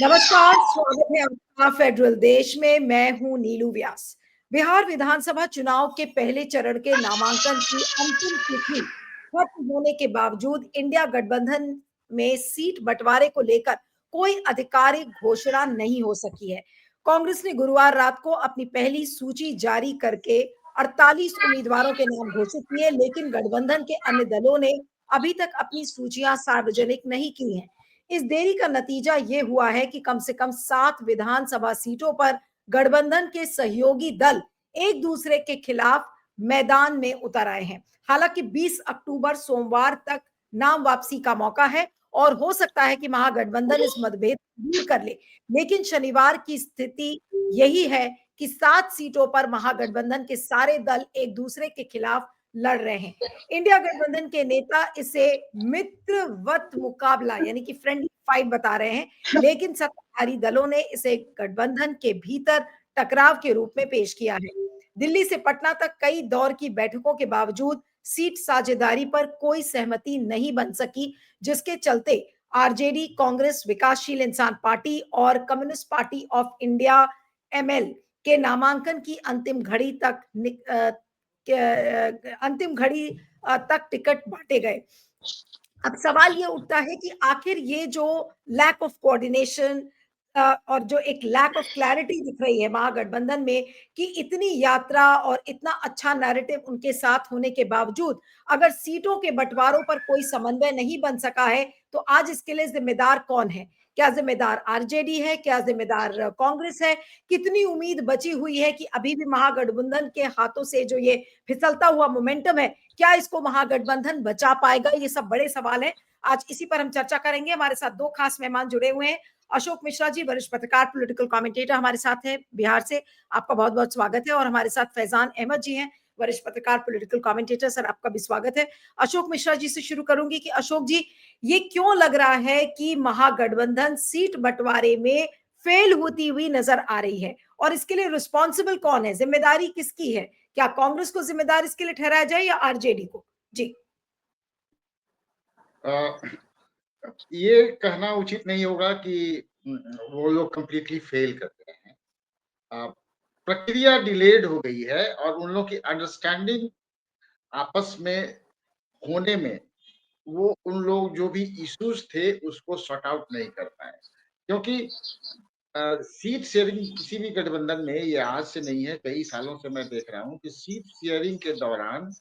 नमस्कार, स्वागत है आपका फेडरल देश में। मैं हूं नीलू व्यास। बिहार विधानसभा चुनाव के पहले चरण के नामांकन की अंतिम तिथि खत्म होने के बावजूद इंडिया गठबंधन में सीट बंटवारे को लेकर कोई आधिकारिक घोषणा नहीं हो सकी है। कांग्रेस ने गुरुवार रात को अपनी पहली सूची जारी करके 48 उम्मीदवारों के नाम घोषित किए, लेकिन गठबंधन के अन्य दलों ने अभी तक अपनी सूचियां सार्वजनिक नहीं की हैं। इस देरी का नतीजा ये हुआ है कि कम से कम 7 विधानसभा सीटों पर गठबंधन के सहयोगी दल एक दूसरे के खिलाफ मैदान में उतर आए हैं। हालांकि 20 अक्टूबर सोमवार तक नाम वापसी का मौका है और हो सकता है कि महागठबंधन इस मतभेद को दूर कर ले, लेकिन शनिवार की स्थिति यही है कि 7 सीटों पर महागठबंधन के सारे दल एक दूसरे के खिलाफ लड़ रहे हैं। इंडिया गठबंधन के नेता इसे मित्रवत मुकाबला यानी कि फ्रेंडली फाइट बता रहे हैं, लेकिन सत्ताधारी दलों ने इसे गठबंधन के भीतर टकराव के रूप में पेश किया है। दिल्ली से पटना तक कई दौर की बैठकों के बावजूद सीट साझेदारी पर कोई सहमति नहीं बन सकी, जिसके चलते आरजेडी, कांग्रेस, विकासशील इंसान पार्टी और communist party of India ML के नामांकन की अंतिम घड़ी तक टिकट बांटे गए। अब सवाल ये उठता है कि आखिर ये जो लैक ऑफ कोऑर्डिनेशन और जो एक लैक ऑफ क्लैरिटी दिख रही है महागठबंधन में, कि इतनी यात्रा और इतना अच्छा नैरेटिव उनके साथ होने के बावजूद अगर सीटों के बंटवारों पर कोई समन्वय नहीं बन सका है, तो आज इसके लिए जिम्मेदार कौन है? क्या जिम्मेदार आरजेडी है? क्या जिम्मेदार कांग्रेस है? कितनी उम्मीद बची हुई है कि अभी भी महागठबंधन के हाथों से जो ये फिसलता हुआ मोमेंटम है, क्या इसको महागठबंधन बचा पाएगा? ये सब बड़े सवाल हैं। आज इसी पर हम चर्चा करेंगे। हमारे साथ 2 खास मेहमान जुड़े हुए हैं। अशोक मिश्रा जी, वरिष्ठ पत्रकार, पॉलिटिकल कमेंटेटर हमारे साथ हैं बिहार से। आपका बहुत-बहुत स्वागत है। और हमारे साथ फैजान अहमद जी हैं, वरिष्ठ पत्रकार, पॉलिटिकल कमेंटेटर। सर, आपका भी स्वागत है। अशोक मिश्रा जी से शुरू करूंगी कि अशोक जी, ये क्यों लग रहा है कि महागठबंधन सीट बंटवारे में फेल होती हुई नजर आ रही है? और इसके लिए रिस्पॉन्सिबल कौन है? जिम्मेदारी किसकी है? क्या कांग्रेस को जिम्मेदार इसके लिए ठहराया जाए या आरजेडी को? जी। ये कहना उचित नहीं होगा कि वो लोग कंप्लीटली फेल कर गए हैं। प्रक्रिया डिलेड हो गई है और उन लोग की अंडरस्टैंडिंग आपस में होने में वो उन लोग जो भी इश्यूज थे उसको सॉर्ट आउट नहीं कर पाए, क्योंकि सीट शेयरिंग किसी भी गठबंधन में ये आज से नहीं है, कई सालों से मैं देख रहा हूँ कि सीट शेयरिंग के दौरान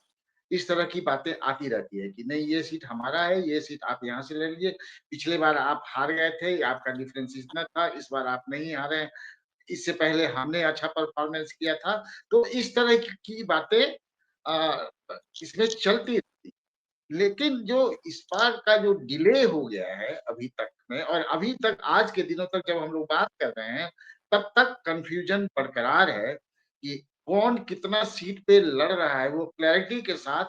इस तरह की बातें आती रहती है कि नहीं ये सीट हमारा है, ये सीट आप यहाँ से ले लीजिए, पिछले बार आप हार गए थे, आपका डिफरेंस इतना था, इस बार आप नहीं हारे हैं, इससे पहले हमने अच्छा परफॉर्मेंस किया था। तो इस तरह की बातें इसमें चलती रहती। लेकिन जो इस बार का जो डिले हो गया है अभी तक में, और अभी तक आज के दिनों तक जब हम लोग बात कर रहे हैं, तब तक कंफ्यूजन बरकरार है कि कौन कितना सीट पे लड़ रहा है। वो क्लैरिटी के साथ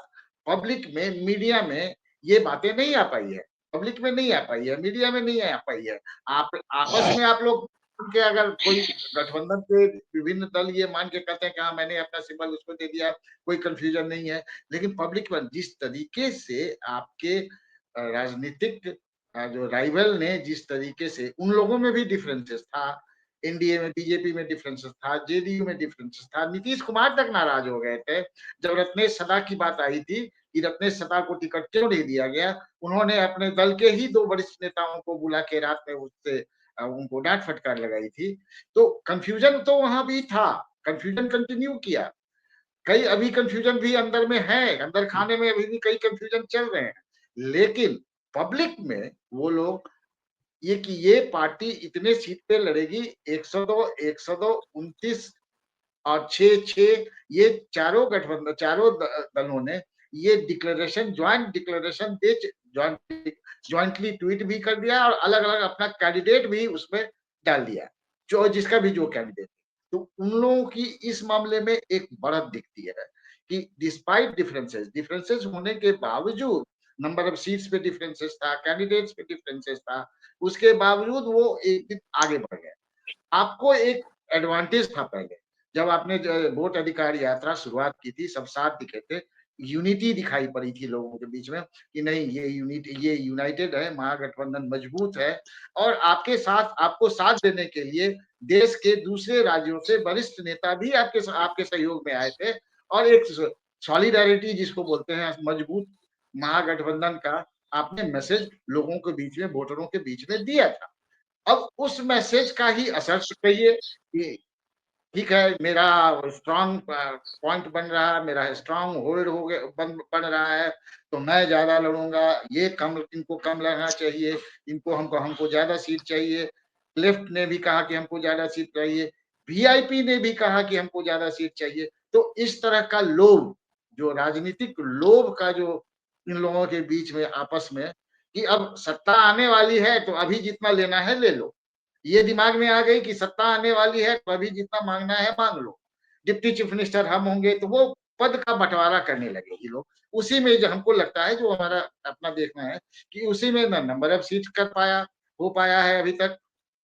पब्लिक में, मीडिया में ये बातें नहीं आ पाई है, पब्लिक में नहीं आ पाई है, मीडिया में नहीं आ पाई है। आप आपस में आप लोग के अगर कोई गठबंधन के विभिन्न दल ये मान के कहते हैं कि हाँ मैंने अपना सिंबल उसको दे दिया, कोई कंफ्यूजन नहीं है। लेकिन पब्लिक में जिस तरीके से आपके राजनीतिक जो राइवल ने जिस तरीके से, उन लोगों में भी डिफरेंसेस था, एनडीए में बीजेपी में डिफरेंसेस था, जेडीयू में डिफरेंसेस था, नीतीश कुमार तक नाराज हो गए थे जब रत्नेश सदा की बात आई थी कि रत्नेश सदा को टिकट क्यों नहीं दिया गया। उन्होंने अपने दल के ही 2 वरिष्ठ नेताओं को बुला के रात में उससे उनको डांट फटकार लगाई थी। तो कंफ्यूजन तो वहां भी था, कंफ्यूजन कंटिन्यू किया, कई अभी कंफ्यूजन भी अंदर में है, अंदर खाने में अभी भी कई कंफ्यूजन चल रहे हैं। लेकिन पब्लिक में वो लोग ये कि ये पार्टी इतने सीट पे लड़ेगी, 102, 102, 29 और 6-6, ये चारों गठबंधन, चारों दलों ने ये डिक्लेरेशन, ज्वाइंट डिक्लेरेशन दे, ज्वाइंटली ट्वीट भी कर दिया और अलग अलग अपना कैंडिडेट भी उसमें डाल दिया, जो जिसका भी जो कैंडिडेट। तो उन लोगों की इस मामले में एक बढ़त दिखती है कि डिस्पाइट डिफरेंसेस, डिफरेंसेस होने के बावजूद, नंबर ऑफ सीट्स पे डिफरेंसेस था, कैंडिडेट्स पे डिफरेंसेस था, उसके बावजूद वो एक दिन आगे बढ़ गए। आपको एक एडवांटेज था पहले, जब आपने वोट अधिकार यात्रा शुरुआत की थी, सब साथ दिखे थे, यूनिटी दिखाई पड़ी थी लोगों के बीच में कि नहीं, ये यूनाइटेड है, महागठबंधन मजबूत है और आपको साथ देने के लिए देश के दूसरे राज्यों से वरिष्ठ नेता भी आपके सहयोग में आए थे और एक सॉलिडारिटी जिसको बोलते हैं मजबूत महागठबंधन का आपने मैसेज लोगों के बीच में, वोटरों के बीच में दिया था। अब उस मैसेज का ही असर कहिए कि ठीक है, मेरा स्ट्रॉन्ग पॉइंट बन रहा है, मेरा स्ट्रॉन्ग होल्ड हो गया बन रहा है, तो मैं ज्यादा लड़ूंगा, इनको कम लड़ना चाहिए, इनको हमको हमको ज्यादा सीट चाहिए। लेफ्ट ने भी कहा कि हमको ज्यादा सीट चाहिए, वीआईपी ने भी कहा कि हमको ज्यादा सीट चाहिए। तो इस तरह का लोभ, जो राजनीतिक लोभ का जो इन लोगों के बीच में आपस में कि अब सत्ता आने वाली है तो अभी जितना लेना है ले लो, ये दिमाग में आ गई कि सत्ता आने वाली है तो अभी जितना मांगना है मांग लो, डिप्टी चीफ मिनिस्टर हम होंगे तो वो पद का बंटवारा करने लगे ये लोग। उसी में जो हमको लगता है, जो हमारा अपना देखना है कि उसी में ना नंबर ऑफ सीट हो पाया है अभी तक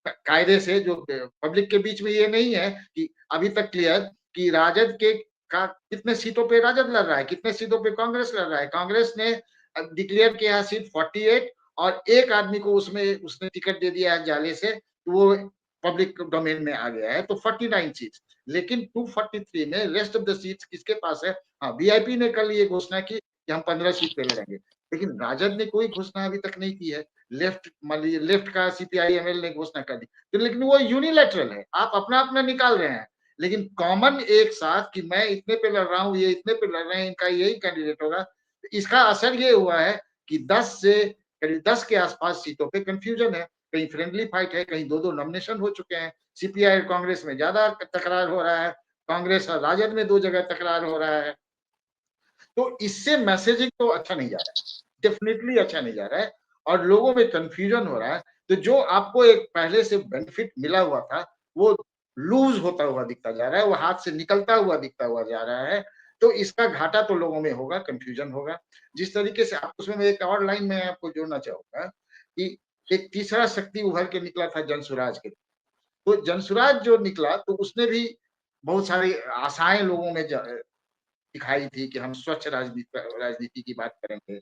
कायदे से, जो पब्लिक के बीच में ये नहीं है कि अभी तक क्लियर कि राजद के का कितने सीटों पे राजद लड़ रहा है, कितने सीटों पे कांग्रेस लड़ रहा है। कांग्रेस ने डिक्लेयर किया सीट 48 और एक आदमी को उसमें उसने टिकट दे दिया है जाले से, तो वो पब्लिक डोमेन में आ गया है, तो 49 सीट। लेकिन 243 में रेस्ट ऑफ द सीट्स किसके पास है? हाँ, वीआईपी ने कल ये घोषणा की कि हम 15 सीट पे लड़ेंगे, लेकिन राजद ने कोई घोषणा अभी तक नहीं की है। लेफ्ट का सीपीआईएमएल ने घोषणा कर दी, तो लेकिन वो यूनिलैटरल है, आप अपना अपना निकाल रहे हैं। लेकिन कॉमन एक साथ कि मैं इतने पे लड़ रहा हूँ, ये इतने पे लड़ रहे हैं, इनका यही कैंडिडेट होगा, इसका असर ये हुआ है कि 10 से करीब 10 के आसपास सीटों पे कंफ्यूजन है। कहीं फ्रेंडली फाइट है, कहीं दो दो नॉमिनेशन हो चुके हैं। सीपीआई और कांग्रेस में ज्यादा तकरार हो रहा है, कांग्रेस और राजद में 2 जगह तकरार हो रहा है। तो इससे मैसेजिंग तो अच्छा नहीं जा रहा है, डेफिनेटली अच्छा नहीं जा रहा है और लोगों में कंफ्यूजन हो रहा है। तो जो आपको एक पहले से बेनिफिट मिला हुआ था वो लूज होता हुआ दिखता जा रहा है, वो हाथ से निकलता हुआ दिखता हुआ जा रहा है। तो इसका घाटा तो लोगों में होगा, कंफ्यूजन होगा। जिस तरीके से आप उसमें एक और लाइन में आपको जोड़ना चाहूंगा कि एक तीसरा शक्ति उभर के निकला था जनसुराज के। तो जनसुराज जो निकला तो उसने भी बहुत सारी आशाएं लोगों में दिखाई थी कि हम स्वच्छ राजनीति की बात करेंगे,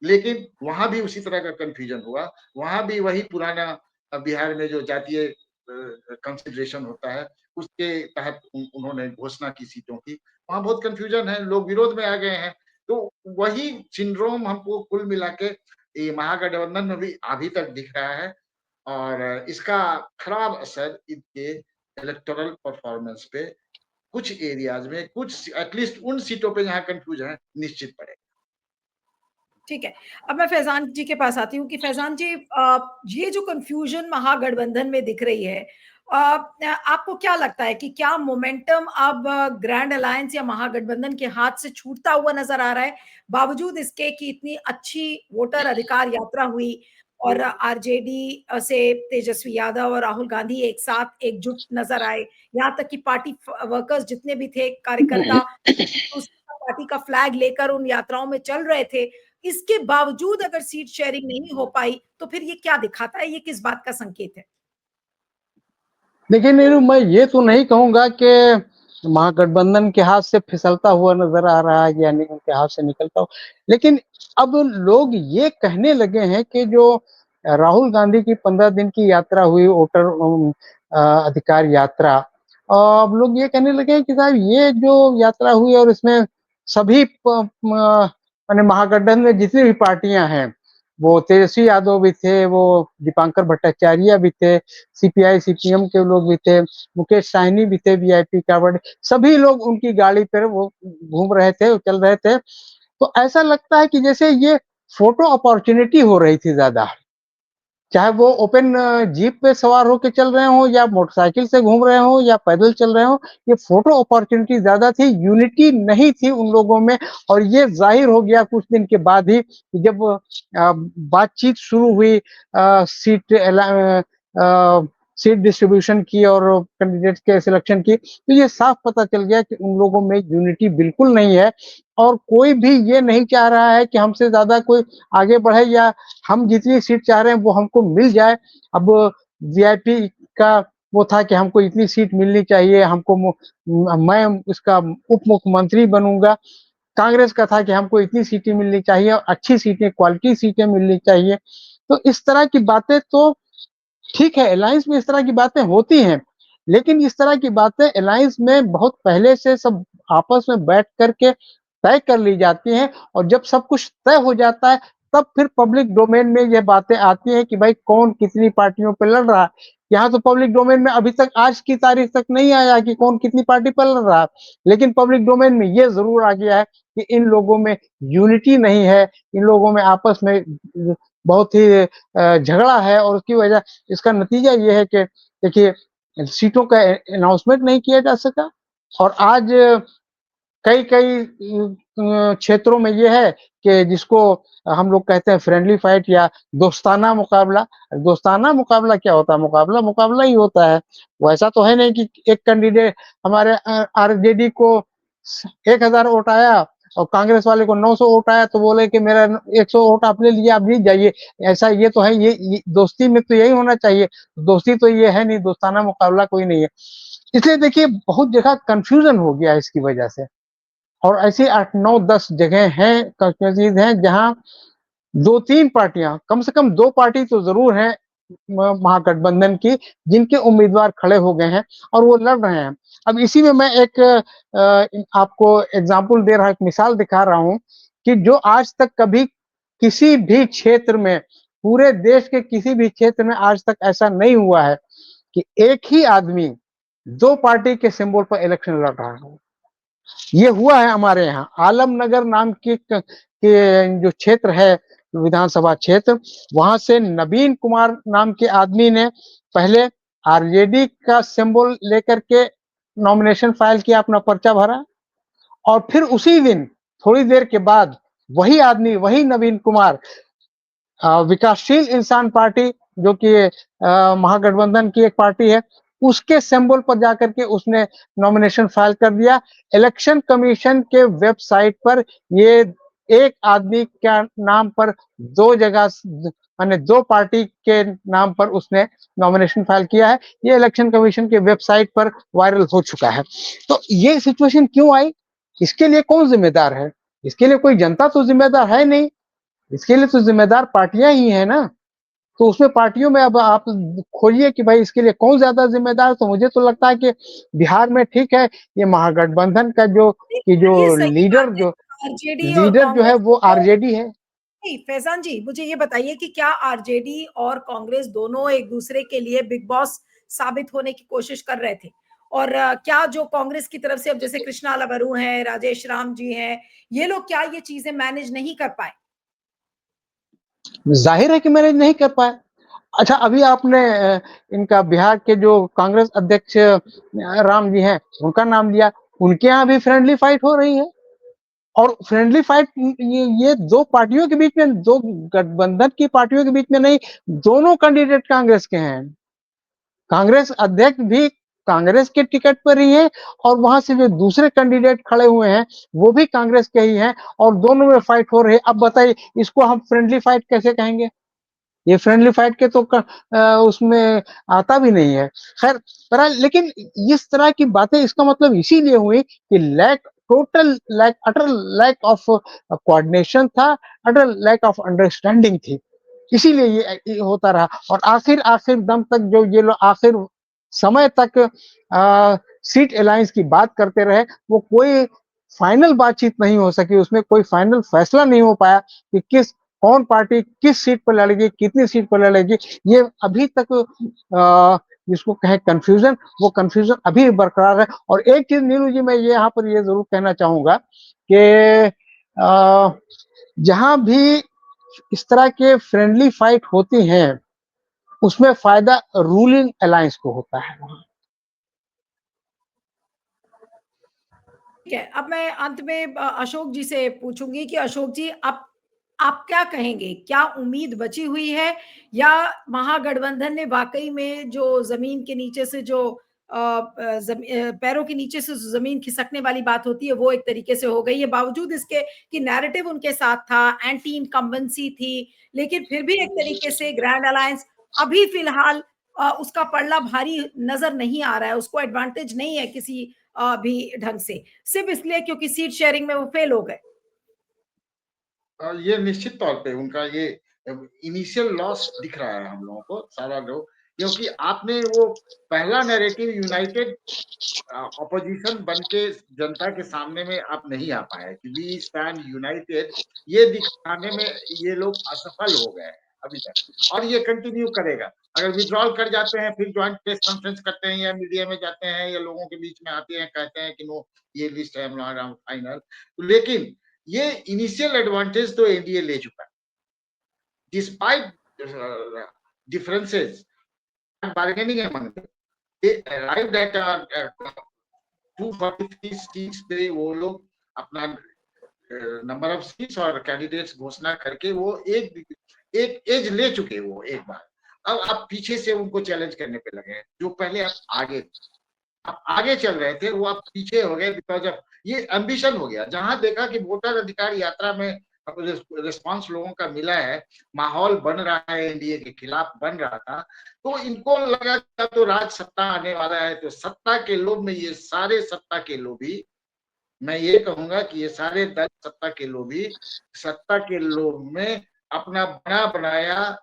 लेकिन वहां भी उसी तरह का कंफ्यूजन हुआ। वहां भी वही पुराना बिहार में जो जातीय कंसिडरेशन होता है उसके तहत उन्होंने घोषणा की सीटों की। वहां बहुत कंफ्यूजन है, लोग विरोध में आ गए हैं। तो वही सिंड्रोम हमको कुल मिला के ये महागठबंधन में भी अभी तक दिख रहा है और इसका खराब असर इनके इलेक्टोरल परफॉर्मेंस पे कुछ एरियाज में, कुछ एटलीस्ट उन सीटों पे जहां कंफ्यूजन है निश्चित पड़ेगा। ठीक है। अब मैं फैज़ान जी के पास आती हूँ कि फैज़ान जी ये जो कन्फ्यूज़न महागठबंधन में दिख रही है आपको क्या लगता है कि क्या मोमेंटम अब ग्रैंड अलायंस या महागठबंधन के हाथ से छूटता हुआ नज़र आ रहा है? बावजूद इसके कि इतनी अच्छी वोटर अधिकार यात्रा हुई और आरजेडी से तेजस्वी यादव और राहुल गांधी एक साथ एकजुट नज़र आए। यहाँ तक कि पार्टी वर्कर्स जितने भी थे कार्यकर्ता दूसरी पार्टी का फ्लैग लेकर उन यात्राओं में चल रहे थे। इसके बावजूद अगर सीट शेयरिंग नहीं हो पाई, तो फिर ये क्या दिखाता है? ये किस बात का संकेत है? देखिए नीरू, मैं ये तो नहीं कहूँगा कि महागठबंधन के हाथ से फिसलता हुआ नज़र आ रहा है या उनके हाथ से निकलता हुआ। लेकिन अब लोग ये कहने लगे हैं कि जो राहुल गांधी की 15 दिन की यात्रा हुई, वोटर अधिकार यात्रा, अब लोग ये कहने लगे हैं कि साहब ये जो यात्रा हुई और इसमें सभी माने महागठबंधन में जितनी भी पार्टियां हैं, वो तेजस्वी यादव भी थे, वो दीपांकर भट्टाचार्य भी थे, सीपीआई सीपीएम के लोग भी थे, मुकेश साहनी भी थे, वीआईपी का बड़े, सभी लोग उनकी गाड़ी पर वो घूम रहे थे, चल रहे थे। तो ऐसा लगता है कि जैसे ये फोटो अपॉर्चुनिटी हो रही थी ज्यादा, चाहे वो ओपन जीप पे सवार होके चल रहे हो या मोटरसाइकिल से घूम रहे हो या पैदल चल रहे हो, ये फोटो अपॉर्चुनिटी ज्यादा थी, यूनिटी नहीं थी उन लोगों में। और ये जाहिर हो गया कुछ दिन के बाद ही जब बातचीत शुरू हुई सीट डिस्ट्रीब्यूशन की और कैंडिडेट के सिलेक्शन की, तो ये साफ पता चल गया कि उन लोगों में यूनिटी बिल्कुल नहीं है और कोई भी ये नहीं चाह रहा है कि हमसे ज्यादा कोई आगे बढ़े या हम जितनी सीट चाह रहे हैं वो हमको मिल जाए। अब वीआईपी का वो था कि हमको इतनी सीट मिलनी चाहिए, हमको मैं इसका उप मुख्यमंत्री बनूंगा। कांग्रेस का था कि हमको इतनी सीटें मिलनी चाहिए और अच्छी सीटें, क्वालिटी सीटें मिलनी चाहिए। तो इस तरह की बातें तो ठीक है, अलायंस में इस तरह की बातें होती हैं, लेकिन इस तरह की बातें अलायंस में बहुत पहले से सब आपस में बैठ कर के तय कर ली जाती हैं और जब सब कुछ तय हो जाता है, तब फिर पब्लिक डोमेन में ये बातें आती हैं कि भाई कौन कितनी पार्टियों पे लड़ रहा है। यहाँ तो पब्लिक डोमेन में अभी तक आज की तारीख तक नहीं आया कि कौन कितनी पार्टी पर लड़ रहा है, लेकिन पब्लिक डोमेन में ये ज़रूर आ गया है कि इन लोगों में यूनिटी नहीं है, इन लोगों में आपस में बहुत ही झगड़ा है और उसकी वजह इसका नतीजा ये है कि देखिए सीटों का अनाउंसमेंट नहीं किया जा सका और आज कई-कई क्षेत्रों में ये है कि जिसको हम लोग कहते हैं फ्रेंडली फाइट या दोस्ताना मुकाबला। दोस्ताना मुकाबला क्या होता है? मुकाबला, मुकाबला ही होता है। वैसा तो है नहीं कि एक कैंडिडेट हमारे आरजेडी को 1000 वोट आया और कांग्रेस वाले को 900 वोट आया तो बोले कि मेरा 100 वोट आपने लिया, आप जीत जाइए। ऐसा ये तो है, ये दोस्ती में तो यही होना चाहिए। दोस्ती तो ये है नहीं, दोस्ताना मुकाबला कोई नहीं है। इसलिए देखिए बहुत जगह कन्फ्यूज़न हो गया है इसकी वजह से। और ऐसी 8, 9, 10 जगह हैं, कंस्टिट्यूएंसीज़ हैं जहाँ 2-3 पार्टियाँ, कम से कम 2 पार्टी तो ज़रूर हैं महागठबंधन की, जिनके उम्मीदवार खड़े हो गए हैं और वो लड़ रहे हैं। अब इसी में मैं एक आपको एग्ज़ाम्पल दे रहा हूँ, एक मिसाल दिखा रहा हूँ कि जो आज तक कभी किसी भी क्षेत्र में, पूरे देश के किसी भी क्षेत्र में आज तक ऐसा नहीं हुआ है कि एक ही आदमी 2 पार्टी के सिंबल पर इलेक्शन लड़ रहा हो। ये हुआ है हमारे यहाँ आलमनगर नाम के जो क्षेत्र है विधानसभा क्षेत्र, वहां से नवीन कुमार नाम के आदमी ने पहले आरजेडी का सिंबल लेकर के नॉमिनेशन फाइल किया, अपना पर्चा भरा और फिर उसी दिन थोड़ी देर के बाद वही आदमी, वही नवीन कुमार विकासशील इंसान पार्टी जो कि महागठबंधन की एक पार्टी है, उसके सिंबल पर जाकर के उसने नॉमिनेशन फाइल कर दिया। इलेक्शन कमीशन के वेबसाइट पर ये एक आदमी का नाम पर 2 जगह माने 2 पार्टी के नाम पर उसने नॉमिनेशन फाइल किया है। ये इलेक्शन कमीशन के वेबसाइट पर वायरल हो चुका है। तो ये सिचुएशन क्यों आई? इसके लिए कौन ज़िम्मेदार है? इसके लिए कोई जनता तो ज़िम्मेदार है नहीं। इसके लिए तो ज़िम्मेदार पार्टियाँ ही हैं ना। तो उसमें पार्टियों में अब आप खोजिए कि भाई इसके लिए कौन ज़्यादा ज़िम्मेदार, तो मुझे तो लगता है कि बिहार में ठीक है, ये महागठबंधन का ये जो सही बात है, आरजेडी और लीडर जो है कांग्रेस वो तो आरजेडी है। नहीं, फैज़ान जी, मुझे ये बताइए कि क्या आरजेडी और कांग्रेस दोनों एक-दूसरे के लिए बिग बॉस साबित होने की कोशिश कर रहे थे? और क्या जो कांग्रेस की तरफ से अब जैसे कृष्णा लबरू हैं, राजेश राम जी हैं, ये लोग क्या ये चीज़ें मैनेज नहीं कर पाए? ज़ाहिर है कि मैनेज नहीं कर पाए। अच्छा अभी आपने इनका बिहार के जो कांग्रेस अध्यक्ष राम जी हैं, उनका नाम लिया। उनके यहाँ भी फ्रेंडली फाइट हो रही है। और फ्रेंडली फाइट ये 2 पार्टियों के बीच में, 2 गठबंधन की पार्टियों के बीच में नहीं, दोनों कैंडिडेट कांग्रेस के हैं। कांग्रेस अध्यक्ष भी कांग्रेस के टिकट पर ही है और वहां से जो दूसरे कैंडिडेट खड़े हुए हैं, वो भी कांग्रेस के ही हैं और दोनों में फाइट हो रही है। अब बताइए इसको हम फ्रेंडली फाइट कैसे कहेंगे? ये फ्रेंडली फाइट के तो उसमें आता भी नहीं है। खैर बहरहाल लेकिन इस तरह की बातें इसका मतलब इसीलिए हुई कि total lack utter lack of coordination था, अटर लैक ऑफ अंडरस्टैंडिंग थी। इसीलिए ये होता रहा और आखिर आखिर दम तक जो ये लोग आखिर समय तक सीट अलायंस की बात करते रहे, वो कोई फाइनल बातचीत नहीं हो सकी, उसमें कोई फाइनल फैसला नहीं हो पाया कि कौन पार्टी किस सीट पर लड़ेगी, कितनी सीट पर लड़ेगी। ये अभी तक जिसको कहें कन्फ्यूज़न, वो कन्फ्यूज़न अभी बरकरार है। और एक चीज़ नीरू जी मैं ये यहाँ पर ये ज़रूर कहना चाहूँगा कि जहाँ भी इस तरह के फ्रेंडली फाइट होती हैं, उसमें फ़ायदा रूलिंग अलायंस को होता है वहाँ। ठीक है, अब मैं अंत में अशोक जी से पूछूँगी कि अशोक जी आप क्या कहेंगे? क्या उम्मीद बची हुई है या महागठबंधन ने वाक़ई में जो ज़मीन के नीचे से जो पैरों के नीचे से ज़मीन खिसकने वाली बात होती है, वो एक तरीके से हो गई है, बावजूद इसके कि नैरेटिव उनके साथ था, एंटी इनकम्बेंसी थी, लेकिन फिर भी एक तरीके से ग्रैंड अलायंस अभी फ़िलहाल उसका पलड़ा भारी नज़र नहीं आ रहा है, उसको एडवांटेज नहीं है किसी भी ढंग से, सिर्फ इसलिए क्योंकि सीट शेयरिंग में वो फेल हो गए? ये निश्चित तौर पे उनका ये इनिशियल लॉस दिख रहा है हम लोगों को, सारा लोग, क्योंकि आपने वो पहला नैरेटिव यूनाइटेड अपोजिशन बन के जनता के सामने में आप नहीं आ पाए कि वी स्टैंड यूनाइटेड, ये दिखाने में ये लोग असफल हो गए हैं अभी तक, और ये कंटिन्यू करेगा। अगर विथड्रॉल कर जाते हैं, फिर ज्वाइंट प्रेस कॉन्फ्रेंस करते हैं या मीडिया में जाते हैं या लोगों के बीच में आते हैं, कहते हैं कि नो, ये लिस्ट है हमारा फाइनल, लेकिन ये इनिशियल एडवांटेज तो एनडीए ले चुका है। Despite differences and bargaining among them, they arrived at 243 seats पे वो लोग अपना नंबर ऑफ सीट्स और कैंडिडेट्स घोषणा करके वो एक एज ले चुके वो एक बार। अब आप पीछे से उनको चैलेंज करने पे लगे हैं, जो पहले आप आगे चल रहे थे वो आप पीछे हो गए, बिकॉज ऑफ ये एम्बिशन हो गया। जहां देखा कि वोटर अधिकार यात्रा में रिस्पांस लोगों का मिला है, माहौल बन रहा है, एनडीए के खिलाफ बन रहा था, तो इनको लगा कि तो राज सत्ता आने वाला है, तो सत्ता के लोभ में ये सारे सत्ता के लोभी, मैं ये कहूंगा कि ये सारे दल सत्ता के लोभ में अपना बना बनाया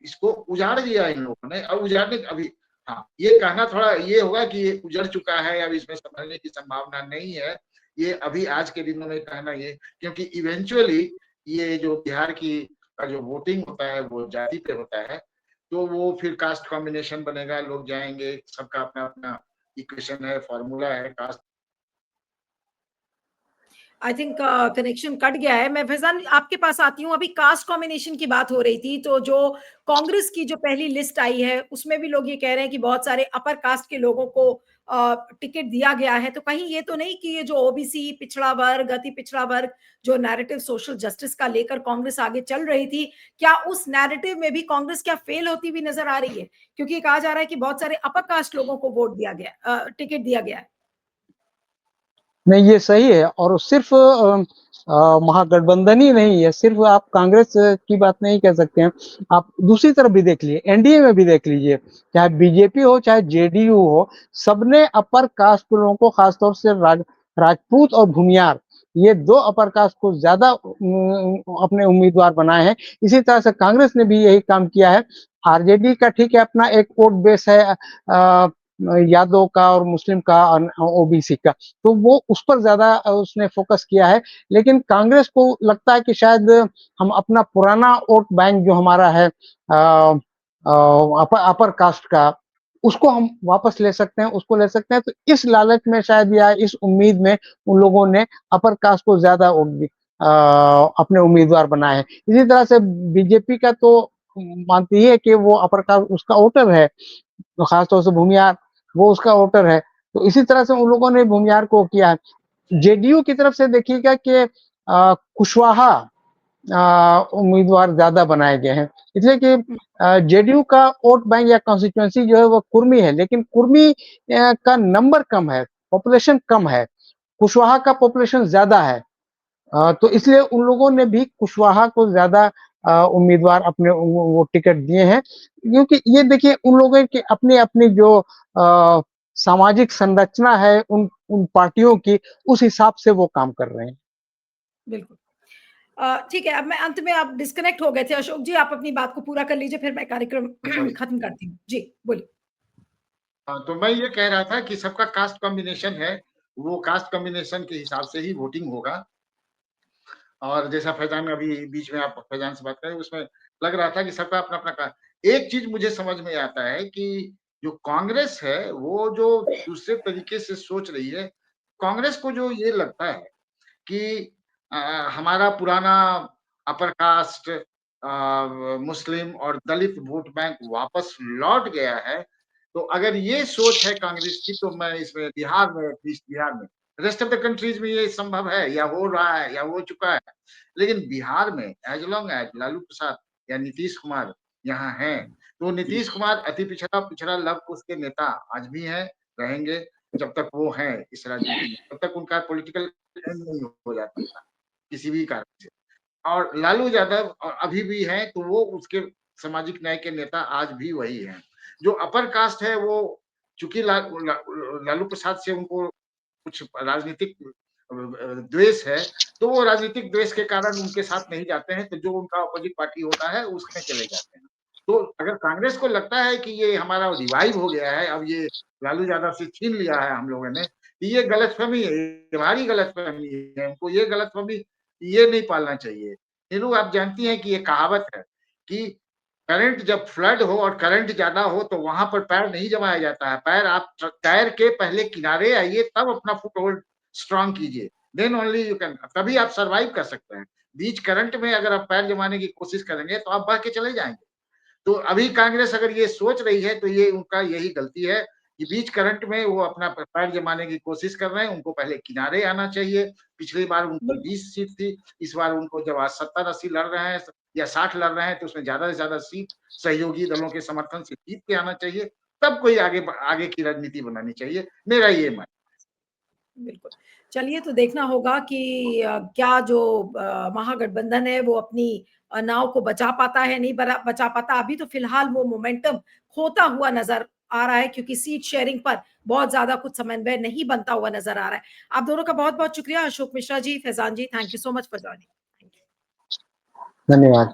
इसको उजाड़ दिया इन लोगों ने। और उजाड़ने अभी, हाँ, ये कहना थोड़ा ये होगा कि ये उजड़ चुका है, अब इसमें संभलने की संभावना नहीं है, ये अभी आज के दिनों में कहना ये, क्योंकि इवेंचुअली ये जो बिहार की का जो वोटिंग होता है वो जाति पे होता है, तो वो फिर कास्ट कॉम्बिनेशन बनेगा, लोग जाएंगे, सबका अपना अपना इक्वेशन है, फॉर्मूला है cost. I think connection cut गया है। मैं फैजान आपके पास आती हूँ। अभी कास्ट कॉम्बिनेशन की बात हो रही थी, तो जो कांग्रेस की जो पहली लिस्ट आई है उसमें भी लोग ये कह रहे हैं कि बहुत सारे अपर कास्ट के लोगों को टिकट दिया गया है। तो कहीं ये तो नहीं कि ये जो ओबीसी पिछड़ा वर्ग, अति पिछड़ा वर्ग, जो नैरेटिव सोशल जस्टिस का लेकर कांग्रेस आगे चल रही थी, क्या उस नैरेटिव में भी कांग्रेस क्या फेल होती हुई नजर आ रही है? क्योंकि कहा जा रहा है कि बहुत सारे अपर कास्ट लोगों को वोट दिया गया, टिकट दिया गया है। नहीं, ये सही है, और सिर्फ महागठबंधन ही नहीं है, सिर्फ आप कांग्रेस की बात नहीं कह सकते हैं, आप दूसरी तरफ भी देख लीजिए, एनडीए में भी देख लीजिए, चाहे बीजेपी हो चाहे जेडीयू हो, सबने अपर कास्ट के लोगों को, खासतौर से राजपूत और भूमियार, ये दो अपर कास्ट को ज्यादा अपने उम्मीदवार बनाए हैं। इसी तरह से कांग्रेस ने भी यही काम किया है। आरजेडी का ठीक है, अपना एक वोट बेस है यादव का और मुस्लिम का और ओबीसी का, तो वो उस पर ज्यादा उसने फोकस किया है। लेकिन कांग्रेस को लगता है कि शायद हम अपना पुराना वोट बैंक जो हमारा है अपर कास्ट का, उसको हम वापस ले सकते हैं, उसको ले सकते हैं। तो इस लालच में शायद या इस उम्मीद में उन लोगों ने अपर कास्ट को ज्यादा अपने उम्मीदवार बनाए हैं। इसी तरह से बीजेपी का तो मानती है कि वो अपर कास्ट उसका वोटर है, तो खासतौर से भूमियार, वो उसका वोटर है। तो इसी तरह से उन लोगों ने भूमियार को किया है। जेडीयू की तरफ से देखिएगा कि कुशवाहा उम्मीदवार ज्यादा बनाए गए हैं, इसलिए कि जेडीयू का वोट बैंक या कॉन्स्टिट्यूएंसी जो है वो कुर्मी है, लेकिन कुर्मी का नंबर कम है, पॉपुलेशन कम है, कुशवाहा का पॉपुलेशन ज्यादा है। तो इसलिए उन लोगों ने भी कुशवाहा को ज्यादा उम्मीदवार अपने वो टिकट दिए हैं, क्योंकि ये देखिए उन लोगों की अपनी अपनी जो सामाजिक संरचना है उन उन पार्टियों की, उस हिसाब से वो काम कर रहे हैं। बिल्कुल। ठीक है, अब मैं अंत में, आप डिस्कनेक्ट हो गए थे अशोक जी, आप अपनी बात को पूरा कर लीजिए, फिर मैं कार्यक्रम खत्म करती हूँ। जी, बोलिए। हाँ, तो मैं ये कह रहा था कि सबका कास्ट कॉम्बिनेशन है, वो कास्ट कॉम्बिनेशन के हिसाब से ही वोटिंग होगा। और जैसा फैजान अभी बीच में आप फैजान से बात करें, उसमें लग रहा था कि सबका अपना अपना एक चीज मुझे समझ में आता है कि जो कांग्रेस है वो जो दूसरे तरीके से सोच रही है, कांग्रेस को जो ये लगता है कि हमारा पुराना अपर कास्ट मुस्लिम और दलित वोट बैंक वापस लौट गया है, तो अगर ये सोच है कांग्रेस की, तो मैं इसमें बिहार में, एटलीस्ट बिहार में, रेस्ट ऑफ द कंट्रीज में ये संभव है या हो रहा है या हो चुका है, लेकिन बिहार में as long as Lalu Prasad या नीतीश कुमार यहाँ हैं, तो नीतीश कुमार अति पिछड़ा पिछड़ा लव कुश के नेता आज भी हैं, रहेंगे जब तक वो हैं इस राजनीति में, तब तक उनका पॉलिटिकल एंड नहीं हो जाता किसी भी कारण से। और लालू यादव अभी भी हैं, तो वो उसके सामाजिक न्याय के नेता आज भी वही हैं। जो अपर कास्ट है वो चूंकि लालू प्रसाद से उनको कुछ राजनीतिक द्वेष है, तो वो राजनीतिक द्वेष के कारण उनके साथ नहीं जाते हैं, तो जो उनका अपोजिट पार्टी होता है उसमें चले जाते हैं। तो अगर कांग्रेस को लगता है कि ये हमारा रिवाइव हो गया है, अब ये लालू यादव से छीन लिया है हम लोगों ने, तो ये गलतफहमी है, ये हमारी गलतफहमी है, उनको ये गलतफहमी ये नहीं पालना चाहिए। नीलू, आप जानती हैं कि ये कहावत है कि करंट जब फ्लड हो और करंट ज्यादा हो तो वहां पर पैर नहीं जमाया जाता है, पैर आप तैर के पहले किनारे आइए, तब अपना फुटहोल्ड स्ट्रांग कीजिए, देन ओनली यू कैन, तभी आप सरवाइव कर सकते हैं। बीच करंट में अगर आप पैर जमाने की कोशिश करेंगे तो आप बह के चले जाएंगे। तो अभी कांग्रेस अगर ये सोच रही है तो ये उनका यही गलती है कि बीच करंट में वो अपना पैर जमाने की कोशिश कर रहे हैं, उनको पहले किनारे आना चाहिए। पिछली बार उनको बिल्कुल। 20 सीट थी, इस बार उनको जब आज 70-80 लड़ रहे हैं या 60 लड़ रहे हैं, तो उसमें ज्यादा से ज्यादा सीट सहयोगी दलों के समर्थन से जीत के आना चाहिए, तब कोई आगे की रणनीति बनानी चाहिए, मेरा ये मन। बिल्कुल। चलिए, तो देखना होगा कि क्या जो महागठबंधन है वो अपनी नाव को बचा पाता है, नहीं बचा पाता। अभी तो फिलहाल वो मोमेंटम खोता हुआ नजर आ रहा है, क्योंकि सीट शेयरिंग पर बहुत ज्यादा कुछ समन्वय नहीं बनता हुआ नजर आ रहा है। आप दोनों का बहुत बहुत शुक्रिया, Ashok Mishra ji, Faizan ji, thank you so much for joining. धन्यवाद।